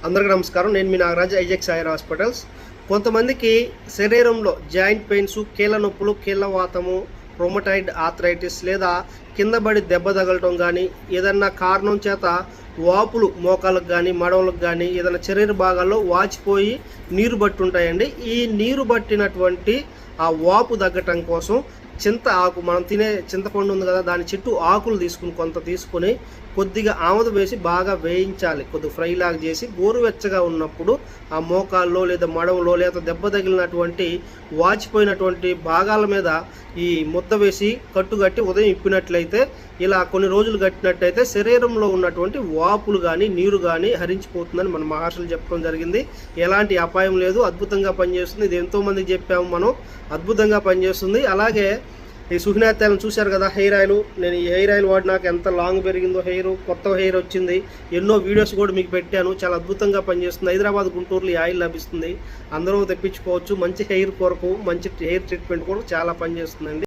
అందరికీ నమస్కారం. నేను మీ నాగరాజ్, ఐజెక్స్ ఐర్ హాస్పిటల్స్. కొంతమందికి శరీరంలో జాయింట్ పెయిన్స్, కీళ్ళ నొప్పులు, కీళ్ళ వాతము, రొమటైడ్ ఆర్థరైటిస్ లేదా కింద పడి దెబ్బ తగలటం కానీ, ఏదన్నా కారణం చేత వాపులు మోకాలకు కానీ మడవలకు కానీ ఏదైనా శరీర భాగాల్లో వాచిపోయి నీరు బట్టి ఉంటాయండి. ఈ నీరు బట్టినటువంటి ఆ వాపు తగ్గటం కోసం చింత ఆకు, మనం తినే చింతపండు ఉంది కదా, దాని చెట్టు ఆకులు తీసుకుని కొద్దిగా ఆముదం వేసి బాగా వేయించాలి. కొద్దిగా ఫ్రై లాగా చేసి గోరువెచ్చగా ఉన్నప్పుడు ఆ మోకాల్లో లేదా మడవలో లేదా దెబ్బ తగిలినటువంటి వాచిపోయినటువంటి భాగాల మీద ఈ ముద్ద వేసి కట్టుగట్టి ఉదయం ఇప్పినట్లయితే, ఇలా కొన్ని రోజులు కట్టినట్టయితే శరీరంలో ఉన్నటువంటి వాపులు కానీ నీరు కానీ హరించిపోతుందని మన మహర్షులు చెప్పడం జరిగింది. ఎలాంటి అపాయం లేదు, అద్భుతంగా పనిచేస్తుంది. ఇది ఎంతోమందికి చెప్పాము మనం, అద్భుతంగా పనిచేస్తుంది. అలాగే ఈ సుహినాత్యాలను చూశారు కదా, హెయిర్ ఆయిల్. నేను ఈ హెయిర్ ఆయిల్ వాడినాక ఎంత లాంగ్ పెరిగిందో హెయిర్, కొత్త హెయిర్ వచ్చింది. ఎన్నో వీడియోస్ కూడా మీకు పెట్టాను. చాలా అద్భుతంగా పనిచేస్తుంది. హైదరాబాద్, గుంటూరులో ఈ ఆయిల్ లభిస్తుంది. అందరూ తెప్పించుకోవచ్చు. మంచి హెయిర్ కొరకు, మంచి హెయిర్ ట్రీట్మెంట్ కూడా చాలా పనిచేస్తుందండి.